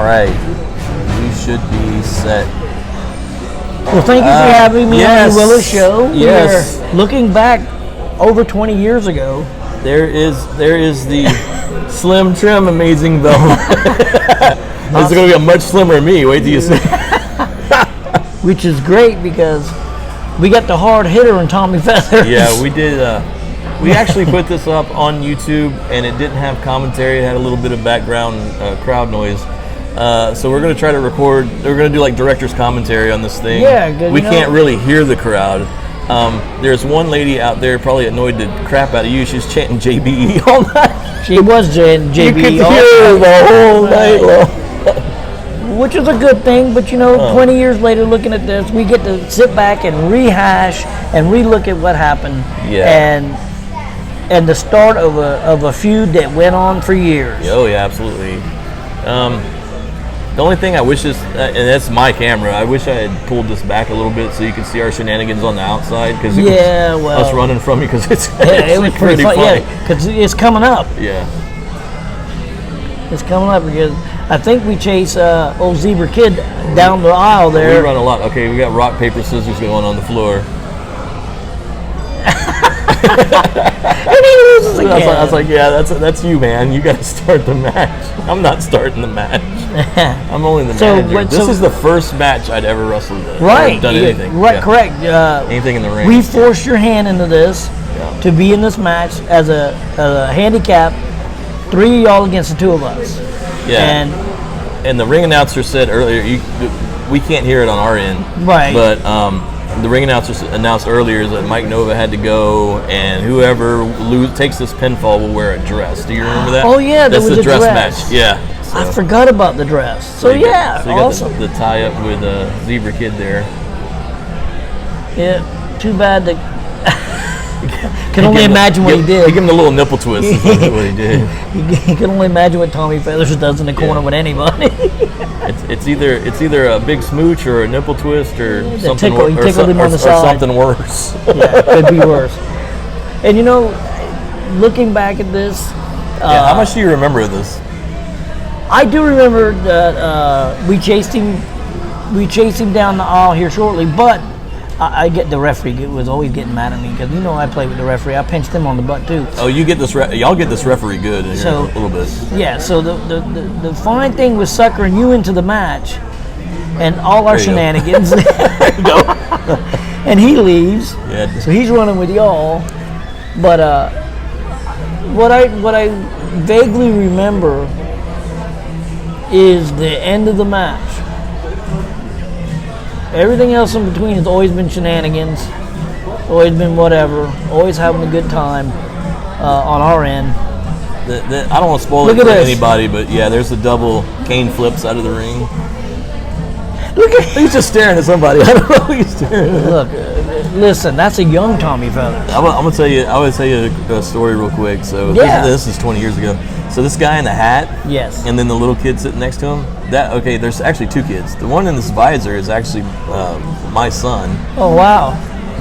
right. We should be set. Well, thank you for having me on the Willis Show. Yes. We're looking back over 20 years ago. There is the slim trim amazing velvet. It's going to be a much slimmer me. Wait till you see. Which is great because we got the hard hitter in Tommy Feathers. Yeah, we did. We actually put this up on YouTube, and it didn't have commentary. It had a little bit of background crowd noise. So we're going to try to record. We're going to do like director's commentary on this thing. Yeah, good. We can't really hear the crowd. There's one lady out there probably annoyed the crap out of you. She's chanting JBE all night. She was chanting JBE you could all hear her the whole night long. Which is a good thing, but 20 years later looking at this, we get to sit back and rehash and relook at what happened. Yeah. And the start of a feud that went on for years. Oh yeah, absolutely. The only thing I wish is, and that's my camera, I wish I had pulled this back a little bit so you could see our shenanigans on the outside, because us running from you, because it was pretty funny. Yeah, because it's coming up. Yeah. It's coming up because I think we chase old Zebra Kid down the aisle there. We run a lot. Okay, we got rock, paper, scissors going on the floor. And he loses again. I was like, yeah, that's you, man. You got to start the match. I'm not starting the match. I'm only the manager. This is the first match I'd ever wrestled in. Right. Done anything. Right, yeah. correct. Anything in the ring. We forced your hand into this to be in this match as a handicap. 3 of y'all against the 2 of us. Yeah. And the ring announcer said earlier, we can't hear it on our end. Right. But the ring announcer announced earlier that Mike Nova had to go, and whoever takes this pinfall will wear a dress. Do you remember that? Oh yeah, there was the a dress dress match. Yeah. So, I forgot about the dress. So you awesome. got the tie up with Zebra Kid there. Yeah. Too bad that. Can only imagine what he did. He gave him the little nipple twist. Is what he did. You can only imagine what Tommy Feathers does in the corner with anybody. It's either a big smooch or a nipple twist or something him on the side. Or something worse. Yeah, it could be worse. And looking back at this, how much do you remember of this? I do remember that we chased him down the aisle here shortly, but I get the referee was always getting mad at me because I played with the referee. I pinched him on the butt too. Oh, you get this? Y'all get this referee good in here a little bit. Yeah. So the fine thing was suckering you into the match, and all our shenanigans. There you go. And he leaves. Yeah. So he's running with y'all, but what I vaguely remember is the end of the match. Everything else in between has always been shenanigans, always been whatever, always having a good time on our end. I don't want to spoil it for anybody, but yeah, there's the double cane flips out of the ring. Look at he's just staring at somebody. I don't know who he's staring at. Look, listen, that's a young Tommy Feathers. I'm gonna tell you. I want to tell you a story real quick. So this is 20 years ago. So this guy in the hat, yes, and then the little kid sitting next to him. There's actually 2 kids. The one in this visor is actually my son. Oh wow!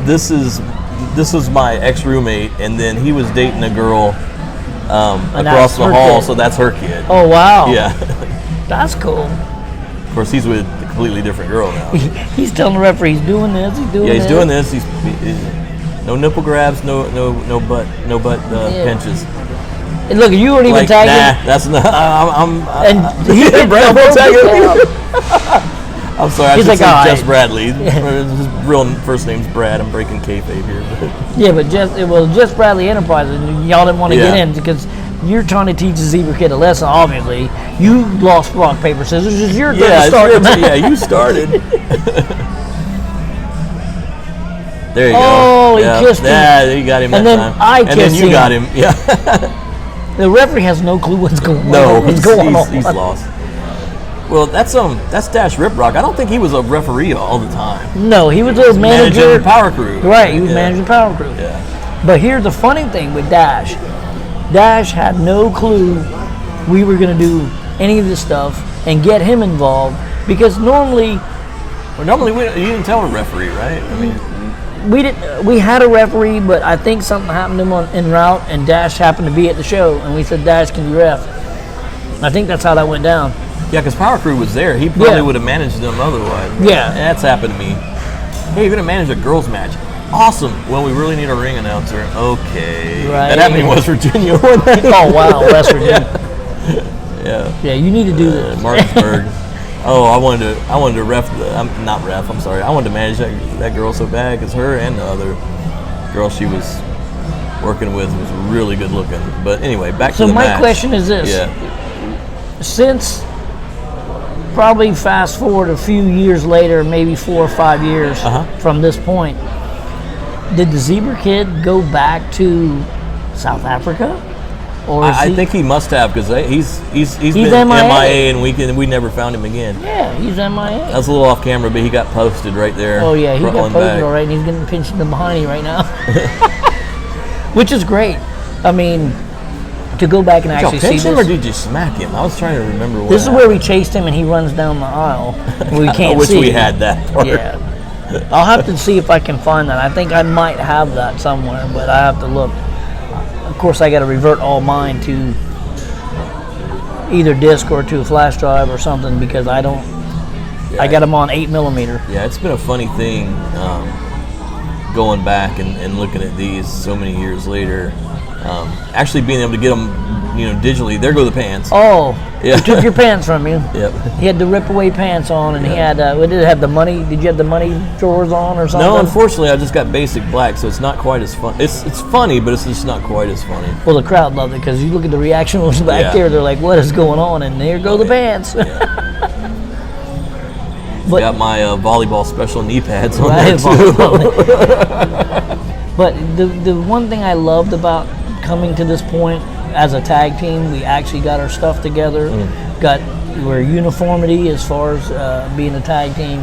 This was my ex-roommate, and then he was dating a girl across the hall. So that's her kid. Oh wow! Yeah, that's cool. Of course, he's with a completely different girl now. He's telling the referee he's doing this. He's doing this. He's no nipple grabs, no butt pinches. And look, you weren't even tagging. Nah, that's not. And he Brad won't tag him. I'm sorry. He's I should like, say Jess Bradley. His real first name's Brad. I'm breaking kayfabe here. Yeah, but Jess Bradley Enterprises, and y'all didn't want to get in because you're trying to teach the Zebra Kid a lesson. Obviously, you lost rock paper scissors. It's your turn to start. Yeah, you started. There you go. Oh, he kissed him. Yeah, you got him that time. And then you got him. Yeah. The referee has no clue what's going on. No, he's lost. Well, that's Dash Riprock. I don't think he was a referee all the time. No, he was a manager. Managing Power Crew. Right, he was managing Power Crew. Yeah. But here's the funny thing with Dash. Dash had no clue we were going to do any of this stuff and get him involved because normally you didn't tell a referee, right? I mean, we had a referee, but I think something happened to him en route, and Dash happened to be at the show, and we said, Dash, can you ref? I think that's how that went down. Yeah, because Power Crew was there. He probably would have managed them otherwise. Yeah. That's happened to me. Hey, you're going to manage a girls' match. Awesome. Well, we really need a ring announcer. Okay. Right. That happened in West Virginia. Oh, wow. West Virginia. Yeah. Yeah, you need to do this. Martinsburg. Oh, I wanted to ref. Not ref. I'm sorry. I wanted to manage that girl so bad because her and the other girl she was working with was really good looking. But anyway, back to the match. So my question is this: since probably fast forward a few years later, maybe 4 or 5 years from this point, did the Zebra Kid go back to South Africa? Or I think he must have because he's been MIA and we never found him again. Yeah, he's MIA. That was a little off camera, but he got posted right there. Oh yeah, he got posted all right, and he's getting pinched in the behind right now, which is great. I mean, to go back and actually see this. Did you pinch him or did you smack him? I was trying to remember what. This is where we chased him and he runs down the aisle. We can't see. I wish we had that part. Yeah, I'll have to see if I can find that. I think I might have that somewhere, but I have to look. Of course, I got to revert all mine to either disc or to a flash drive or something because I don't. Yeah, I got them on 8mm. Yeah, it's been a funny thing going back and looking at these so many years later. Actually, being able to get them, digitally. There go the pants. Oh, yeah. He took your pants from you. Yep. He had the rip away pants on, and he had. Did it have the money? Did you have the money drawers on or something? No, unfortunately, I just got basic black, so it's not quite as fun. It's funny, but it's just not quite as funny. Well, the crowd loved it because you look at the reaction was back there. They're like, "What is going on?" And there go the pants. But got my volleyball special knee pads on there too. But the one thing I loved about coming to this point as a tag team, we actually got our stuff together, we're uniformity as far as being a tag team,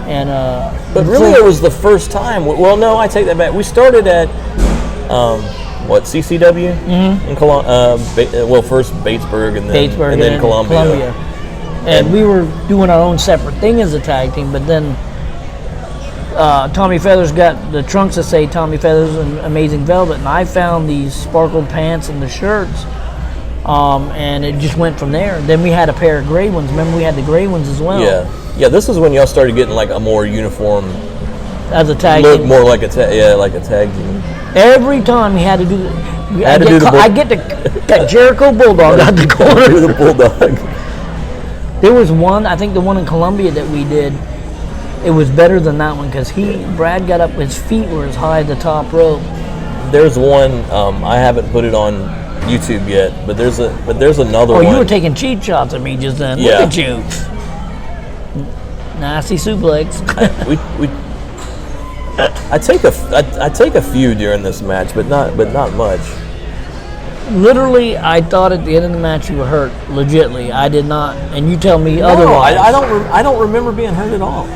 and but really it was the first time. Well, no, I take that back. We started at CCW in Columbia. First Batesburg and then Columbia. And we were doing our own separate thing as a tag team, but then Tommy Feathers got the trunks that say Tommy Feathers and Amazing Velvet, and I found these sparkled pants and the shirts, and it just went from there. Then we had a pair of gray ones. Remember, we had the gray ones as well. Yeah. This is when y'all started getting like a more uniform as a tag team. Look more like a tag team. Every time we had to do I get that Jericho Bulldog out the corner. Do the Bulldog. There was one, I think the one in Columbia that we did. It was better than that one because Brad got up, his feet were as high as the top rope. There's one, I haven't put it on YouTube yet, but there's another one. Oh, you were taking cheap shots at me just then. Yeah. Look at you. Nasty suplex. I take a few during this match, but not much. Literally, I thought at the end of the match you were hurt. Legitly, I did not, and you tell me otherwise. I don't remember being hurt at all.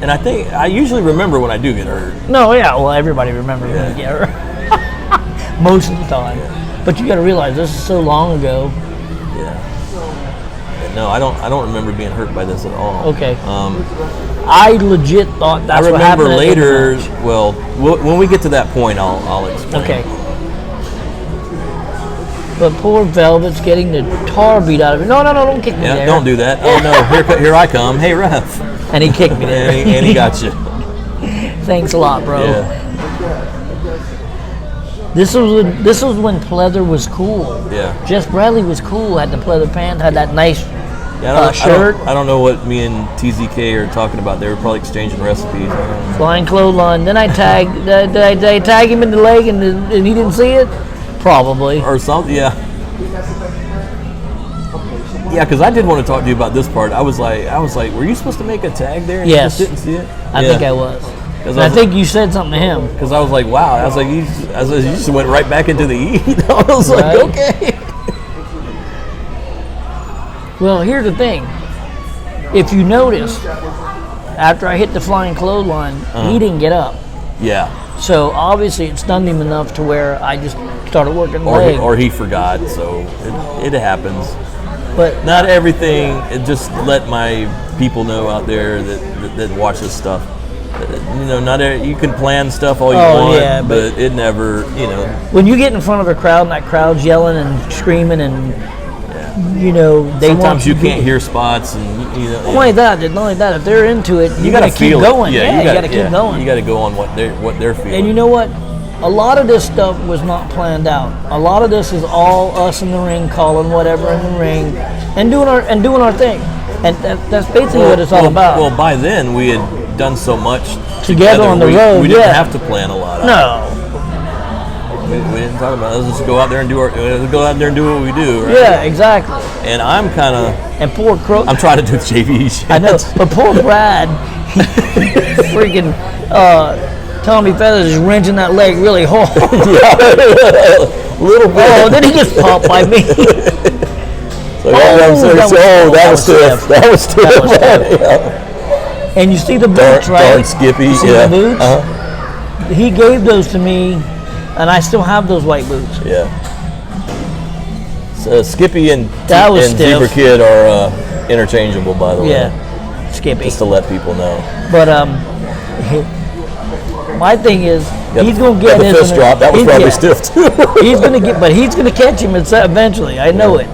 And I think I usually remember when I do get hurt. No, yeah, well, everybody remembers when you get hurt. Most of the time. Yeah. But you got to realize this is so long ago. Yeah. No, I don't remember being hurt by this at all. Okay. I legit thought that's what happened. I remember later. Well, when we get to that point, I'll explain. Okay. But poor Velvet's getting the tar beat out of it. No, don't kick me there. Don't do that. Oh no, here I come. Hey, ref. And he kicked me there. and he got you. Thanks a lot, bro. Yeah. This was when pleather was cool. Yeah. Jess Bradley was cool. Had the pleather pants. Had that nice shirt. I don't know what me and TZK are talking about. They were probably exchanging recipes. Flying clothesline. Then I tagged. Did I tag him in the leg and he didn't see it? Probably. Or something, yeah. Yeah, because I did want to talk to you about this part. I was like, were you supposed to make a tag there and yes. you just didn't see it? I think I was. I think you said something to him. Because I was like, wow. I was like, you just went right back into the E. I was like, okay. Well, here's the thing. If you notice, after I hit the flying clothesline, he didn't get up. Yeah. So obviously it stunned him enough to where I just started working the leg. Or he forgot, so it happens. But not everything. It just let my people know out there that watch this stuff. You can plan stuff all you want, but it never. When you get in front of a crowd and that crowd's yelling and screaming and you know, they sometimes you can't hear spots, and you know. Not only that, if they're into it, you got to keep going. Yeah, you got to keep going. You got to go on what they're feeling. And you know what? A lot of this stuff was not planned out. A lot of this is all us in the ring, calling whatever in the ring, and doing our thing. And that's basically what it's all about. Well, by then we had done so much together on the road. We didn't have to plan a lot. No. We didn't talk about it. Let's just go out there and do what we do. Right? Yeah, exactly. And I'm kind of. And poor Crow. I'm trying to do the JBE shit. I know, but poor Brad, freaking Tommy Feathers is wrenching that leg really hard. Little bit. Oh, then he gets popped by me. That was stiff. Yeah. And you see the boots, right? Darn Skippy. You see the boots? He gave those to me, and I still have those white boots. Yeah. So Skippy and Zebra Kid are interchangeable, by the way. Yeah, Skippy. Just to let people know. But my thing is, he's going to get his fist drop. That was probably stiff too. He's going to catch him eventually. I know it.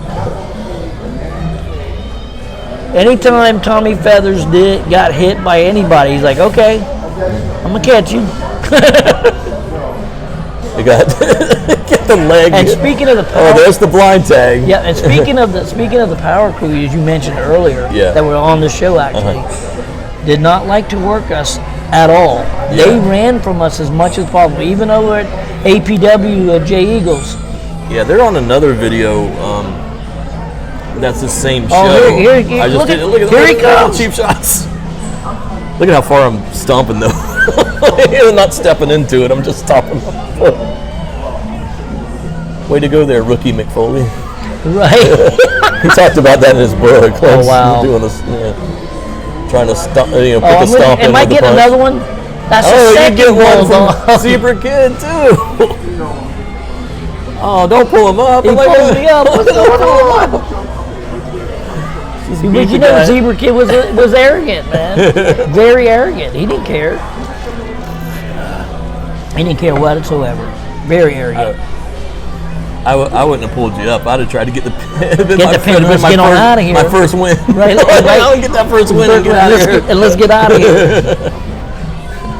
Anytime Tommy Feathers got hit by anybody, he's like, okay, I'm going to catch you. You got get the leg. And speaking of the power, there's the blind tag. Yeah, and speaking of the power crew, as you mentioned earlier, that were on the show actually, did not like to work us at all. Yeah. They ran from us as much as possible, even over at APW J Eagles. Yeah, they're on another video. That's the same show. Oh, here look at he comes. Cheap shots. Look at how far I'm stomping though. I'm not stepping into it. I'm just stomping. Way to go there, rookie McFoley. Right. He talked about that in his book. Oh wow. Doing this, trying to stop, put the stomp in. Am I getting another one? That's the second you get one from Zebra Kid too. Oh, don't pull him up. He pulls me up. What's going on? But you know, Zebra Kid was arrogant, man. Very arrogant. He didn't care. He didn't care whatsoever. Very arrogant. I wouldn't have pulled you up. I'd have tried to get the pin. Let's get on out of here. My first win. Right. I'll get that first win and get out of here. And let's get out of here.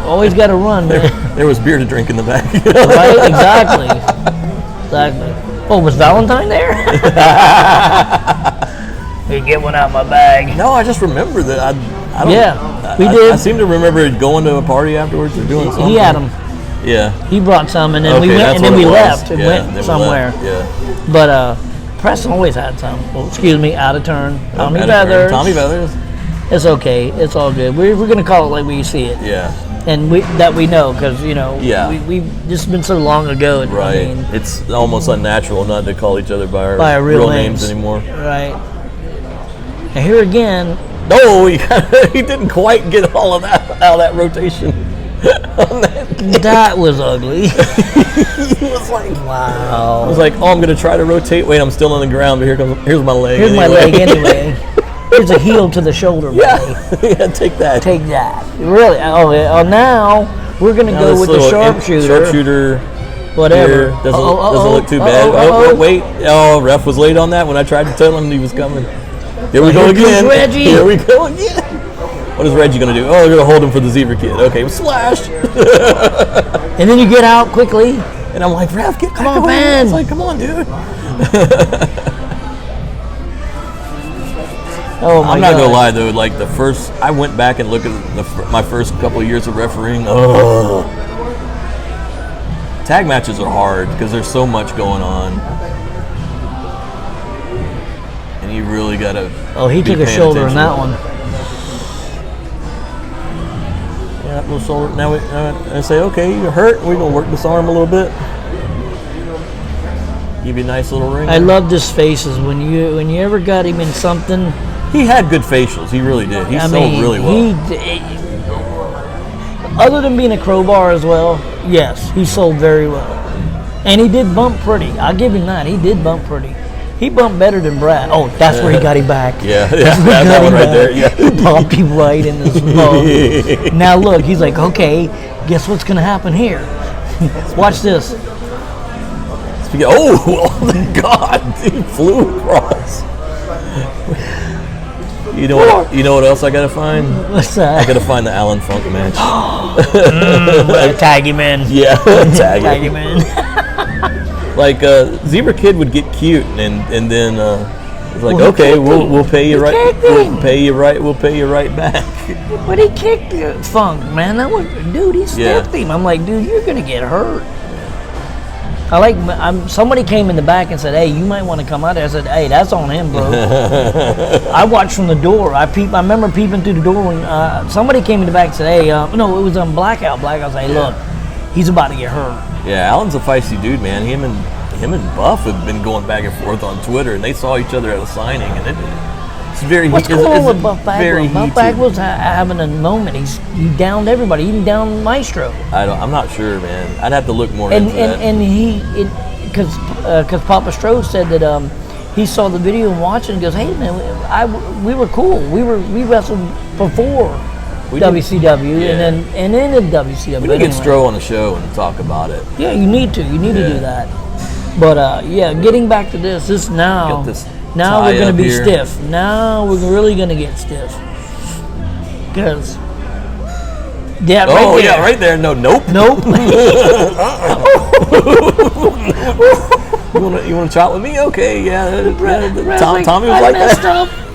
Always got to run, man. There was beer to drink in the back. Right. Exactly. Oh, was Valentine there? You get one out of my bag. No, I just remember that. I don't. Yeah, we did. I seem to remember going to a party afterwards or doing something. He had them. Yeah. He brought some, and then we went, and then we left and went somewhere. Yeah. But Preston always had some. Well, excuse me, out of turn. Tommy Feathers. Tommy Feathers. It's okay. It's all good. We're gonna call it like we see it. Yeah. And we know because we've just been so long ago. Right. I mean, it's almost unnatural not to call each other by our real names anymore. Right. And here again. No, he didn't quite get all of that out of that rotation. That was ugly. He was like, wow. I was like, I'm going to try to rotate. Wait, I'm still on the ground, but here's my leg. Here's my leg anyway. Here's a heel to the shoulder, buddy. Yeah, take that. Take that. Really? Oh, now we're going to go with the sharpshooter. Sharpshooter. Whatever. Doesn't look too bad. Wait. Oh, ref was late on that when I tried to tell him he was coming. Here we go again. Reggie. Here we go again. What is Reggie going to do? Oh, they're going to hold him for the Zebra Kid. Okay, slash. And then you get out quickly. And I'm like, ref, come on, man. I was like, come on, dude. Oh my I'm not going to lie, though. Like, I went back and looked at my first couple of years of refereeing. Tag matches are hard because there's so much going on. And you really got to. Oh, he took a shoulder in that one. Yeah, little shoulder. Now I say, okay, you're hurt. We're gonna work this arm a little bit. Give you a nice little ring. I loved his faces when you ever got him in something. He had good facials. He really did. He sold really well. Other than being a crowbar as well, yes, he sold very well, and he did bump pretty. I'll give him that. He did bump pretty. He bumped better than Brad. Oh, that's where he got him back. Yeah, that one right there. Yeah. He popped him right in the smoke. Now look, he's like, okay, guess what's going to happen here? Watch this. Oh my God! He flew across. You know what else I gotta find? What's that? I gotta find the Alan Funk match. Tag him in. Yeah, tag him in. Like Zebra Kid would get cute, and then it's like, okay, we'll pay you right. We'll pay you right back. But he kicked Funk, man. That was, dude. He stepped him. I'm like, dude, you're gonna get hurt. Somebody came in the back and said, hey, you might want to come out there. I said, hey, that's on him, bro. I watched from the door. I remember peeping through the door when somebody came in the back and said, hey, no, it was on Blackout. Blackout said, hey, look, he's about to get hurt. Yeah, Alan's a feisty dude, man. Him and Buff have been going back and forth on Twitter, and they saw each other at a signing, and it's very. What's going on with Buff Bagwell? Buff Bagwell's having a moment. He downed everybody. He even downed Maestro. I'm not sure, man. I'd have to look more into that. And because Papa Strode said that he saw the video and watched it and goes, hey man, we were cool. We wrestled before WCW and then in WCW. We need to get Stro on the show and talk about it. Yeah, you need to do that. But getting back to this now. Now we're going to be stiff. Now we're really going to get stiff. Because, right there. No, nope. You want to chat with me? Okay, yeah. Tommy was like that.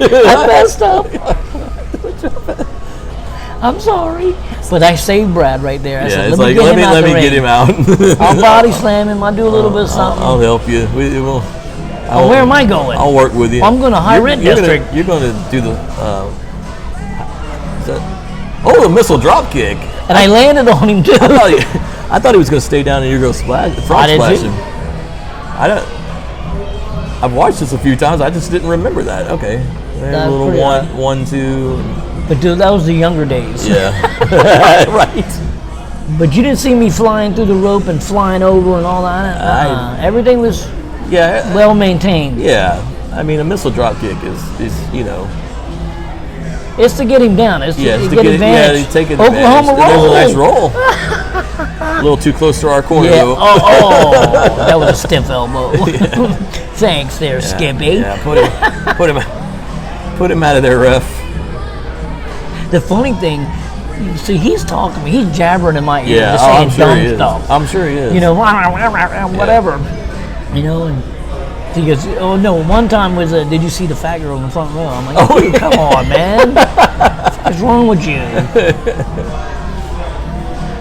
I messed up. I'm sorry. But I saved Brad right there. I said, let me get him out. I'll body slam him. I'll do a little bit of something. I'll help you. Where am I going? I'll work with you. I'm going to high rent district. You're going to do the the missile drop kick. And I landed on him too. I thought he was going to stay down and you're going to splash him. I've watched this a few times. I just didn't remember that. Okay, there's a little 1, 2. But dude, that was the younger days. Yeah, right. But you didn't see me flying through the rope and flying over and all that. Everything was. Yeah, well maintained. Yeah, I mean a missile drop kick is It's to get him down. It's to get advantage. Yeah, he's taking Oklahoma advantage. roll. There's a nice roll. A little too close to our corner. Yeah. Though. Oh, that was a stiff elbow. Thanks, there, Skippy. Yeah, put him out of there, ref. The funny thing. See, he's talking to me. He's jabbering in my ear. Yeah, just saying I'm sure he is. stuff. I'm sure he is. You know, whatever. You know, and he goes, oh no, one time was, did you see the fat girl in the front row? I'm like, come on, man. What's wrong with you?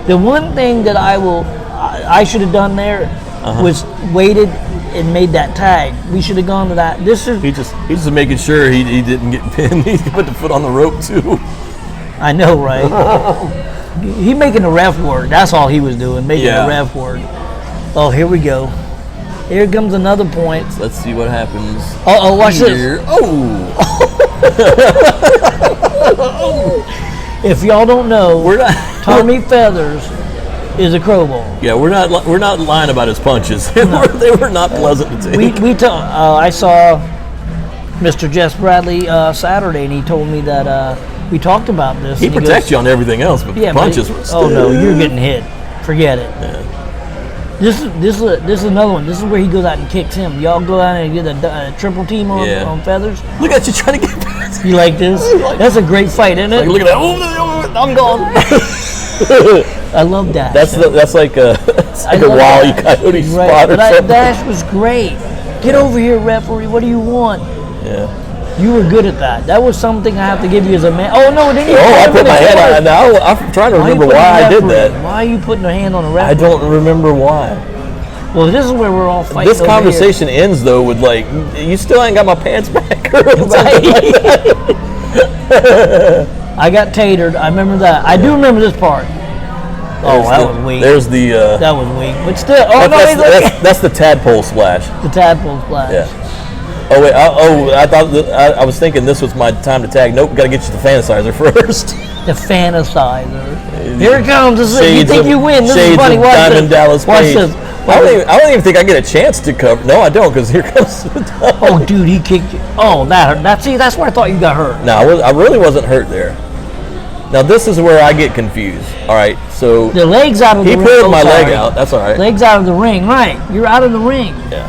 The one thing that I should have done there was waited and made that tag. We should have gone to that. He's just making sure he didn't get pinned. He put the foot on the rope too. I know, right? He making the ref work. That's all he was doing, making the ref work. Oh, here we go. Here comes another point. Let's see what happens. Watch this. If y'all don't know, Tommy Feathers is a crowball. Yeah, we're not lying about his punches. They were not pleasant to take. I saw Mr. Jess Bradley Saturday, and he told me that we talked about this. He protects you on everything else, but the punches were still. Oh no, you're getting hit. Forget it. Yeah. This is another one. This is where he goes out and kicks him. Y'all go out and get a triple team on Feathers. Look at you trying to get past. You like this? That's a great fight, isn't it? Look at that. Oh, I'm gone. I love that. That's like a Wile E. Coyote spot or something. Dash was great. Get over here, referee. What do you want? Yeah. You were good at that. That was something I have to give you as a man. Oh no, didn't you? I put my hand on it now. I'm trying to remember why I did that. Why are you putting your hand on a referee? I don't remember why. Well, this is where we're all fighting. This conversation ends though with like, you still ain't got my pants back. I got tatered. I remember that. I do remember this part. That was weak. That was weak, but still. That's the tadpole splash. The tadpole splash. Yeah. Oh wait! I thought I was thinking this was my time to tag. Nope, got to get you the fantasizer first. The fantasizer. Here it comes. You think you win? This is funny. Watch Diamond this. Dallas Page. Watch this. I don't even think I get a chance to cover. No, I don't, because here comes. Oh, dude, he kicked you. Oh, that hurt. That's where I thought you got hurt. No, I really wasn't hurt there. Now this is where I get confused. All right, so the legs out of the ring. He pulled my leg out. That's all right. Legs out of the ring. Right. You're out of the ring. Yeah.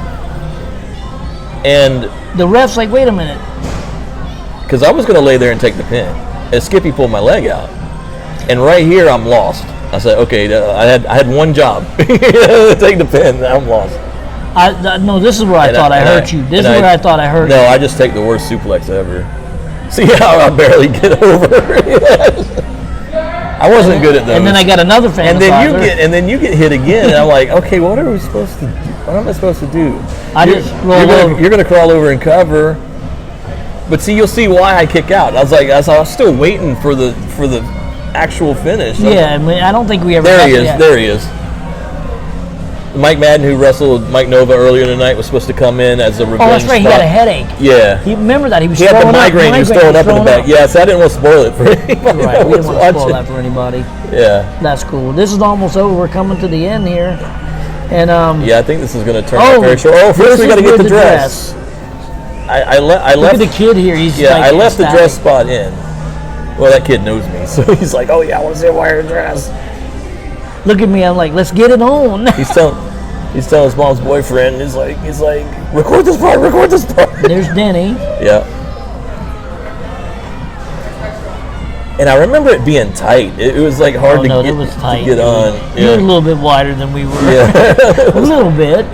And the ref's like, wait a minute. Because I was going to lay there and take the pin, and Skippy pulled my leg out, and right here I'm lost. I said, okay, I had one job, take the pin. I'm lost. No, this is where I thought I hurt you. This is where I thought I hurt you. No, I just take the worst suplex ever. See how I barely get over. I wasn't good at those. And then I got another fan. And then you get hit again, and I'm like, okay, what are we supposed to do? What am I supposed to do? You're gonna crawl over and cover. But see, you'll see why I kick out. I was still waiting for the actual finish. Yeah, I don't think we ever. There he is. Mike Madden, who wrestled Mike Nova earlier tonight, was supposed to come in as a revenge. Oh, that's right. Spot. He had a headache. Yeah. Remember that he was. He had the migraine. He was throwing up in the back. Yeah, so I didn't want to spoil it for anybody. Right. We didn't want to spoil that for anybody. Yeah. That's cool. This is almost over. We're coming to the end here, and yeah, I think this is going to turn out very short. Oh, first we got to get the dress. I left. Look at the kid here. He's I left the dress spot in. Well, that kid knows me, so he's like, "Oh yeah, I want to see a wire dress." Look at me. I'm like, "Let's get it on." He's telling his mom's boyfriend. He's like, "Record this part. Record this part." There's Denny. Yeah. And I remember it being tight. It was like hard to get on. You were a little bit wider than we were. Yeah. A little bit.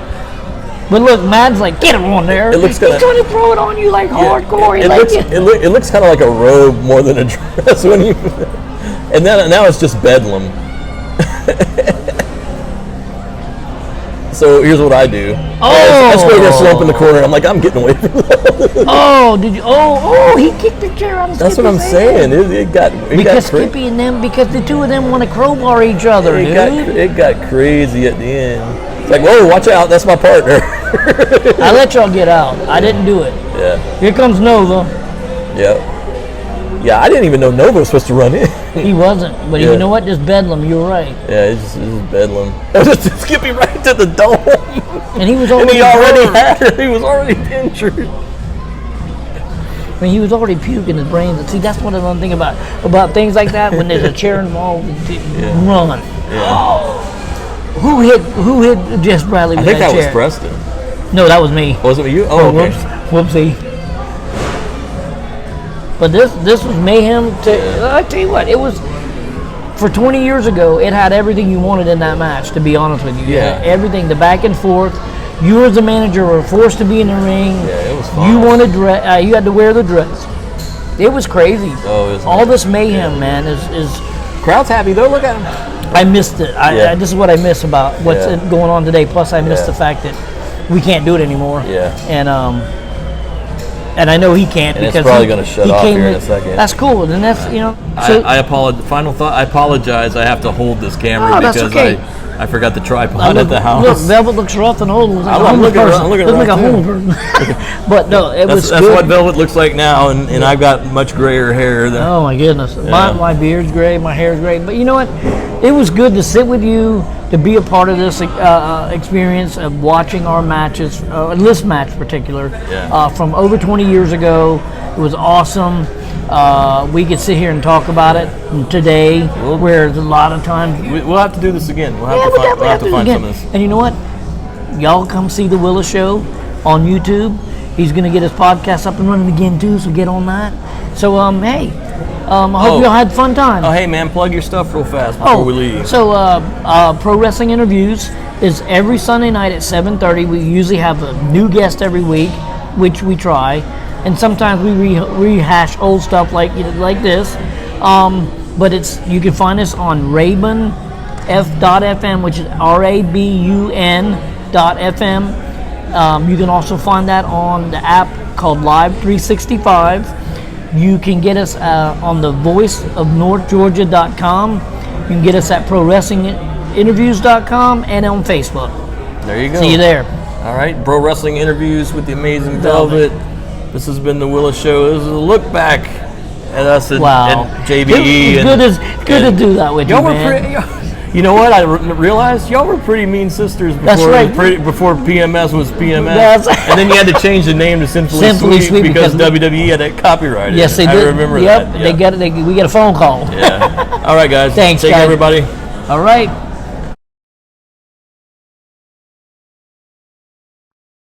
But look, Mad's like, get him on there. He's trying to throw it on you like hardcore. It looks kind of like a robe more than a dress when you. And now it's just bedlam. So here's what I do. I swear they're slump in the corner. I'm like, I'm getting away from that. Oh, did you? Oh, he kicked the chair out of Skippy's That's what I'm saying. It got Skippy and them, because the two of them want to crowbar each other, It got crazy at the end. It's like, whoa, watch out, that's my partner. I let y'all get out. I didn't do it. Yeah. Here comes Nova. Yeah. Yeah, I didn't even know Nova was supposed to run in. He wasn't, but you know what? Just bedlam. You were right. Yeah, it's just bedlam. Just Skippy right to the dome. And he was already. He was already injured. I mean, he was already puking his brains. See, that's what I don't think about things like that. When there's a chair involved, run. Yeah. Who hit Jess Bradley with that chair? I think that was Preston. No, that was me. Was it you? Oh, okay. Whoopsie. But this was mayhem. I tell you what, it was for 20 years ago. It had everything you wanted in that match. To be honest with you, everything, the back and forth. You as the manager were forced to be in the ring. Yeah, it was fun. You wanted you had to wear the dress. It was crazy. Oh, it was all this mayhem, man. Is crowd's happy though? Look at him. I missed it. This is what I miss about what's going on today. Plus, I missed the fact that we can't do it anymore. Yeah. And I know he can't, because it's probably going to shut off here in a second. That's cool. And that's, So I apologize. Final thought. I apologize. I have to hold this camera because I forgot the tripod at the house. Look, Velvet looks rough and old. I'm looking like a homeless person. But no, it was good. That's what Velvet looks like now, and I've got much grayer hair. Oh my goodness. My beard's gray, my hair's gray. But you know what? It was good to sit with you, to be a part of this experience of watching our matches, this match in particular, from over 20 years ago. It was awesome. We could sit here and talk about it today, where a lot of times... We'll have to do this again. We'll have to find some of this. And you know what? Y'all come see the Willis Show on YouTube. He's going to get his podcast up and running again, too, so get on that. So, hey... I hope y'all had fun time. Oh, hey, man, plug your stuff real fast before we leave. So, Pro Wrestling Interviews is every Sunday night at 7:30. We usually have a new guest every week, which we try. And sometimes we rehash old stuff like this. But you can find us on Rabun F.FM, which is RABUN.FM. You can also find that on the app called Live 365. You can get us on the voiceofnorthgeorgia.com. You can get us at prowrestlinginterviews.com and on Facebook. There you go. See you there. All right, Pro Wrestling Interviews with the Amazing Velvet. This has been the Willis Show. This is a look back at us and JBE. It's good to do that with you, man. You know what? I realized y'all were pretty mean sisters before. That's right. Before PMS was PMS, That's and then you had to change the name to Simply Sweet because WWE had that copyright. Yes, they did. I remember that. Yep, we get a phone call. Yeah. All right, guys. Thanks, Take guys. care, everybody. All right.